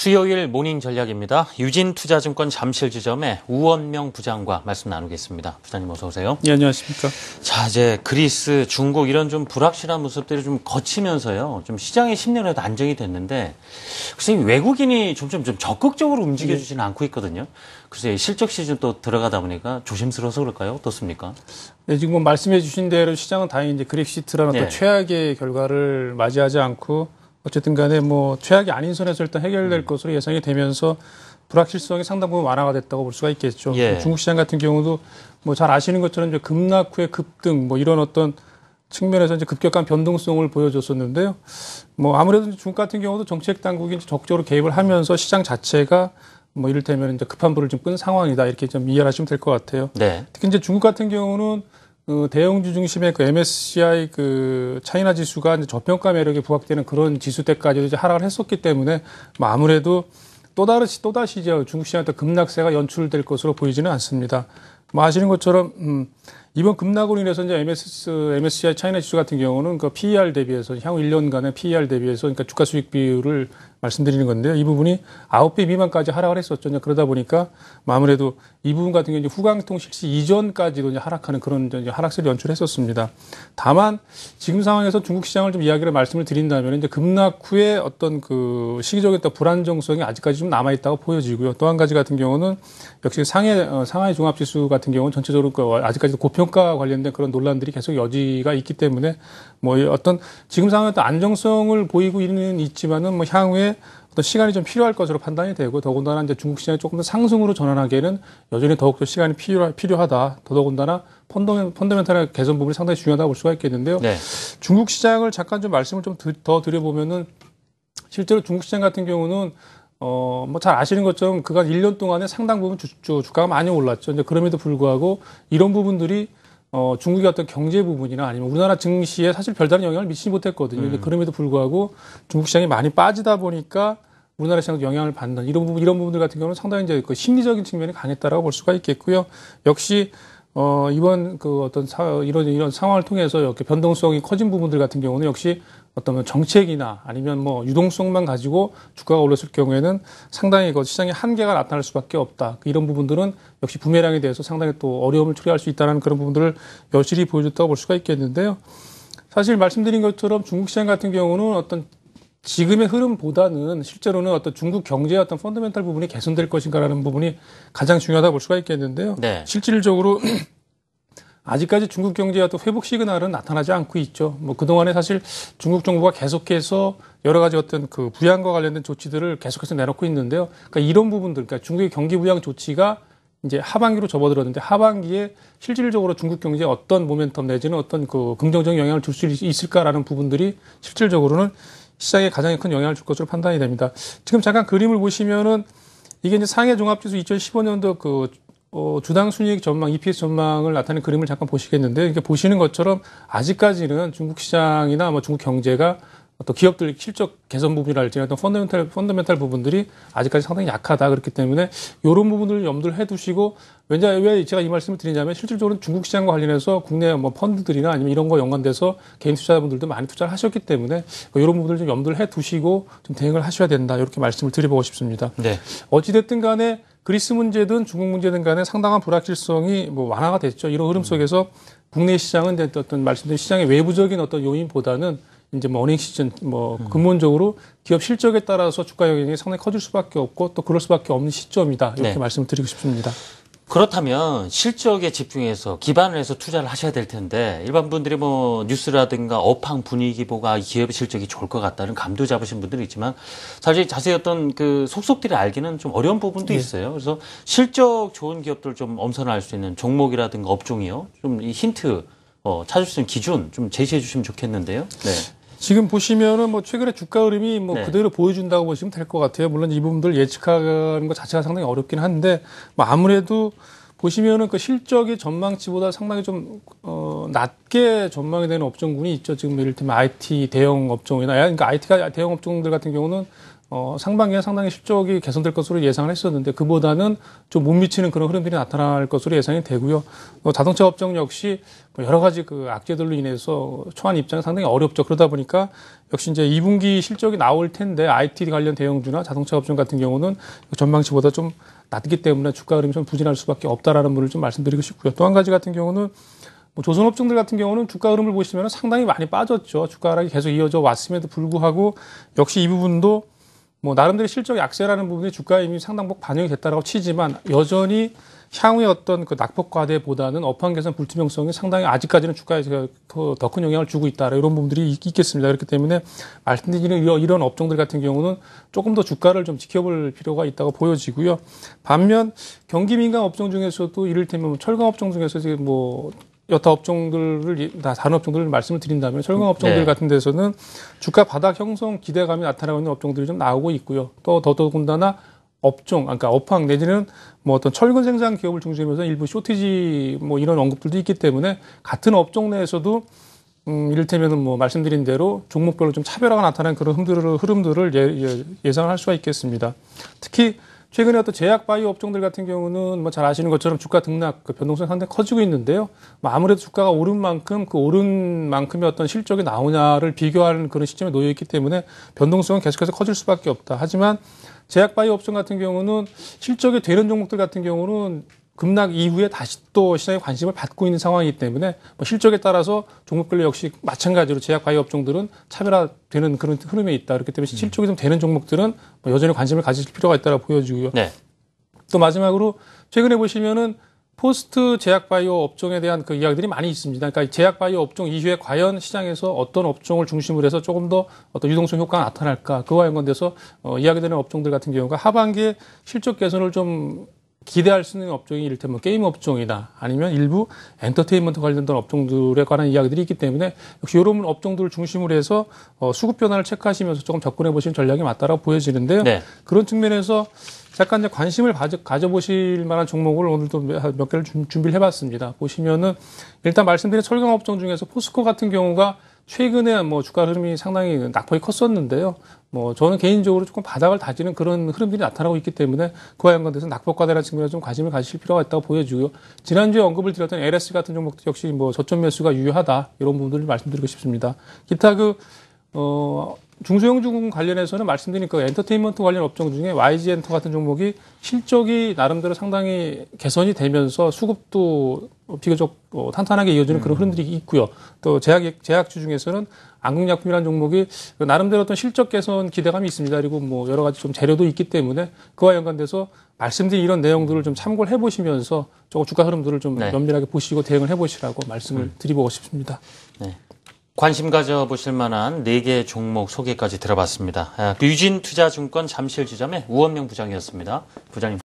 수요일 모닝 전략입니다. 유진투자증권 잠실지점의 우원명 부장과 말씀 나누겠습니다. 부장님 어서 오세요. 네, 안녕하십니까. 자, 이제 그리스, 중국 이런 좀 불확실한 모습들이 좀 거치면서요. 좀 시장의 심리는 안정이 됐는데 글쎄 외국인이 점점 좀 적극적으로 움직여주지는 않고 있거든요. 글쎄 실적 시즌 또 들어가다 보니까 조심스러워서 그럴까요? 어떻습니까? 네, 지금 뭐 말씀해 주신 대로 시장은 다행히 이제 그렉시트라는 어떤 최악의 결과를 맞이하지 않고 어쨌든 간에 뭐 최악이 아닌 선에서 일단 해결될 것으로 예상이 되면서 불확실성이 상당 부분 완화가 됐다고 볼 수가 있겠죠. 중국 시장 같은 경우도 뭐 잘 아시는 것처럼 이제 급락 후에 급등 뭐 이런 어떤 측면에서 이제 급격한 변동성을 보여줬었는데요. 뭐 아무래도 중국 같은 경우도 정책 당국이 적극적으로 개입을 하면서 시장 자체가 뭐 이를테면 이제 급한 불을 좀 끈 상황이다 이렇게 좀 이해하시면 될 것 같아요. 네. 특히 이제 중국 같은 경우는 대형주 중심의 그 MSCI 그 차이나 지수가 이제 저평가 매력에 부각되는 그런 지수 때까지도 이제 하락을 했었기 때문에 뭐 아무래도 또다시 이제 중국 시장의 급락세가 연출될 것으로 보이지는 않습니다. 뭐 아시는 것처럼 이번 급락으로 인해서 이제 MSCI 차이나 지수 같은 경우는 그 PER 대비해서 향후 1년간의 PER 대비해서 그러니까 주가 수익 비율을 말씀드리는 건데요. 이 부분이 9배 미만까지 하락을 했었죠. 그러다 보니까 아무래도 이 부분 같은 경우 이제 후광통 실시 이전까지도 이제 하락하는 그런 이제 하락세를 연출했었습니다. 다만 지금 상황에서 중국 시장을 좀 이야기를 말씀을 드린다면 이제 급락 후에 어떤 그 시기적인 불안정성이 아직까지 좀 남아 있다고 보여지고요. 또 한 가지 같은 경우는 역시 상하이 종합지수 같은 경우는 전체적으로 아직까지도 고평가 관련된 그런 논란들이 계속 여지가 있기 때문에 뭐 어떤 지금 상황에 안정성을 보이고 있지만은 뭐 향후에 어떤 시간이 좀 필요할 것으로 판단이 되고 더군다나 이제 중국 시장이 조금 더 상승으로 전환하기에는 여전히 더욱더 시간이 필요하다. 더더군다나 펀더멘탈의 개선 부분이 상당히 중요하다고 볼 수가 있겠는데요. 네. 중국 시장을 잠깐 좀 말씀을 좀 더 드려보면은 실제로 중국 시장 같은 경우는 뭐 잘 아시는 것처럼 그간 1년 동안에 상당 부분 주가가 많이 올랐죠. 이제 그럼에도 불구하고 이런 부분들이 중국의 어떤 경제 부분이나 아니면 우리나라 증시에 사실 별다른 영향을 미치지 못했거든요. 근데 그럼에도 불구하고 중국 시장이 많이 빠지다 보니까 우리나라 시장도 영향을 받는 이런 부분들 같은 경우는 상당히 이제 그 심리적인 측면이 강했다라고 볼 수가 있겠고요. 역시 이번 그 어떤 이런 상황을 통해서 이렇게 변동성이 커진 부분들 같은 경우는 역시 어떤 정책이나 아니면 뭐 유동성만 가지고 주가가 올랐을 경우에는 상당히 그 시장에 한계가 나타날 수밖에 없다. 이런 부분들은 역시 부메랑에 대해서 상당히 또 어려움을 초래할 수 있다는 그런 부분들을 여실히 보여줬다고 볼 수가 있겠는데요. 사실 말씀드린 것처럼 중국 시장 같은 경우는 어떤 지금의 흐름보다는 실제로는 어떤 중국 경제의 어떤 펀더멘탈 부분이 개선될 것인가라는 부분이 가장 중요하다고 볼 수가 있겠는데요. 네. 실질적으로 아직까지 중국 경제의 어떤 회복 시그널은 나타나지 않고 있죠. 뭐 그동안에 사실 중국 정부가 계속해서 여러 가지 어떤 그 부양과 관련된 조치들을 계속해서 내놓고 있는데요. 그러니까 이런 부분들, 그러니까 중국의 경기 부양 조치가 이제 하반기로 접어들었는데 하반기에 실질적으로 중국 경제에 어떤 모멘텀 내지는 어떤 그 긍정적인 영향을 줄 수 있을까라는 부분들이 실질적으로는 시장에 가장 큰 영향을 줄 것으로 판단이 됩니다. 지금 잠깐 그림을 보시면은 이게 이제 상해 종합지수 2015년도 그 주당 순이익 전망, EPS 전망을 나타내는 그림을 잠깐 보시겠는데, 이렇게 보시는 것처럼 아직까지는 중국 시장이나 뭐 중국 경제가 어떤 기업들 실적 개선 부분이랄지 어떤 펀더멘탈 부분들이 아직까지 상당히 약하다. 그렇기 때문에 이런 부분들을 염두를 해 두시고, 왜 제가 이 말씀을 드리냐면 실질적으로 중국 시장과 관련해서 국내 뭐 펀드들이나 아니면 이런 거 연관돼서 개인 투자자분들도 많이 투자를 하셨기 때문에 이런 부분들 좀 염두를 해 두시고 좀 대응을 하셔야 된다. 이렇게 말씀을 드려보고 싶습니다. 네. 어찌됐든 간에 그리스 문제든 중국 문제든 간에 상당한 불확실성이 뭐 완화가 됐죠. 이런 흐름 속에서 국내 시장은 어떤 말씀드린 시장의 외부적인 어떤 요인보다는 이제 뭐 어닝 시즌 뭐 근본적으로 기업 실적에 따라서 주가 영향이 상당히 커질 수밖에 없고 또 그럴 수밖에 없는 시점이다. 이렇게 말씀을 드리고 싶습니다. 그렇다면 실적에 집중해서 기반을 해서 투자를 하셔야 될 텐데 일반 분들이 뭐 뉴스라든가 업황 분위기 보고 기업의 실적이 좋을 것 같다는 감도 잡으신 분들이 있지만 사실 자세히 어떤 그 속속들이 알기는 좀 어려운 부분도 있어요. 그래서 실적 좋은 기업들 좀 엄선할 수 있는 종목이라든가 업종이요. 좀 이 힌트 찾을 수 있는 기준 좀 제시해 주시면 좋겠는데요. 네. 지금 보시면은 뭐 최근에 주가 흐름이 뭐 그대로 보여준다고 보시면 될 것 같아요. 물론 이 부분들 예측하는 것 자체가 상당히 어렵긴 한데 뭐 아무래도 보시면은 그 실적의 전망치보다 상당히 좀 낮게 전망이 되는 업종군이 있죠. 지금 이를테면 IT 대형 업종이나 그러니까 IT가 대형 업종들 같은 경우는 상반기에 상당히 실적이 개선될 것으로 예상을 했었는데 그보다는 좀 못 미치는 그런 흐름들이 나타날 것으로 예상이 되고요. 자동차 업종 역시 여러 가지 그 악재들로 인해서 초안 입장이 상당히 어렵죠. 그러다 보니까 역시 이제 2분기 실적이 나올 텐데 IT 관련 대형주나 자동차 업종 같은 경우는 전망치보다 좀 낮기 때문에 주가 흐름이 좀 부진할 수밖에 없다라는 부분을 좀 말씀드리고 싶고요. 또 한 가지 같은 경우는 조선 업종들 같은 경우는 주가 흐름을 보시면 상당히 많이 빠졌죠. 주가 하락이 계속 이어져 왔음에도 불구하고 역시 이 부분도 나름대로 실적 약세라는 부분이 주가에 이미 상당폭 반영이 됐다라고 치지만 여전히 향후의 어떤 그 낙폭 과대보다는 업황 개선 불투명성이 상당히 아직까지는 주가에 더 큰 영향을 주고 있다. 이런 부분들이 있겠습니다. 그렇기 때문에 말씀드리는 이런 업종들 같은 경우는 조금 더 주가를 좀 지켜볼 필요가 있다고 보여지고요. 반면 경기 민감 업종 중에서도 이를테면 철강 업종 중에서 여타 업종들을, 다른 업종들을 말씀을 드린다면 철강 업종들 같은 데서는 주가 바닥 형성 기대감이 나타나고 있는 업종들이 좀 나오고 있고요. 또 더더군다나 업종, 그러니까 업황 내지는 어떤 철근 생산 기업을 중심으로 해서 일부 쇼티지 이런 언급들도 있기 때문에 같은 업종 내에서도 이를테면 말씀드린 대로 종목별로 좀 차별화가 나타나는 그런 흐름들을 예상을 할 수가 있겠습니다. 특히 최근에 어떤 제약 바이오 업종들 같은 경우는 잘 아시는 것처럼 주가 등락 변동성이 상당히 커지고 있는데요. 아무래도 주가가 오른 만큼 그 오른 만큼의 어떤 실적이 나오냐를 비교하는 그런 시점에 놓여 있기 때문에 변동성은 계속해서 커질 수밖에 없다. 하지만 제약 바이오 업종 같은 경우는 실적이 되는 종목들 같은 경우는 급락 이후에 다시 또 시장의 관심을 받고 있는 상황이기 때문에 실적에 따라서 종목별로 역시 마찬가지로 제약 바이오 업종들은 차별화되는 그런 흐름에 있다. 그렇기 때문에 실적이 좀 되는 종목들은 여전히 관심을 가질 필요가 있다고 보여지고요. 네. 또 마지막으로 최근에 보시면은 포스트 제약 바이오 업종에 대한 그 이야기들이 많이 있습니다. 그러니까 제약 바이오 업종 이후에 과연 시장에서 어떤 업종을 중심으로 해서 조금 더 어떤 유동성 효과가 나타날까? 그와 연관돼서 이야기되는 업종들 같은 경우가 하반기에 실적 개선을 좀 기대할 수 있는 업종이 이를테면 게임 업종이나 아니면 일부 엔터테인먼트 관련된 업종들에 관한 이야기들이 있기 때문에 역시 이런 업종들을 중심으로 해서 수급 변화를 체크하시면서 조금 접근해 보시는 전략이 맞다라고 보여지는데요. 네. 그런 측면에서 잠깐 이제 관심을 가져보실 만한 종목을 오늘도 몇 개를 준비를 해봤습니다. 보시면은 일단 말씀드린 철강 업종 중에서 포스코 같은 경우가 최근에 주가 흐름이 상당히 낙폭이 컸었는데요. 저는 개인적으로 조금 바닥을 다지는 그런 흐름들이 나타나고 있기 때문에 그와 연관돼서 낙폭 과대라는 측면에서 좀 관심을 가지실 필요가 있다고 보여지고요. 지난주에 언급을 드렸던 LS 같은 종목도 역시 저점 매수가 유효하다. 이런 부분들을 말씀드리고 싶습니다. 기타 중소형주공 관련해서는 말씀드린 그 엔터테인먼트 관련 업종 중에 YG엔터 같은 종목이 실적이 나름대로 상당히 개선이 되면서 수급도 비교적 탄탄하게 이어지는 그런 흐름들이 있고요. 또 제약주 중에서는 안국약품이라는 종목이 나름대로 어떤 실적 개선 기대감이 있습니다. 그리고 여러 가지 좀 재료도 있기 때문에 그와 연관돼서 말씀드린 이런 내용들을 좀 참고를 해보시면서 조금 주가 흐름들을 좀 면밀하게 보시고 대응을 해보시라고 말씀을 드리고 싶습니다. 네. 관심 가져보실 만한 4개 종목 소개까지 들어봤습니다. 유진투자증권 잠실지점의 우원명 부장이었습니다. 부장님.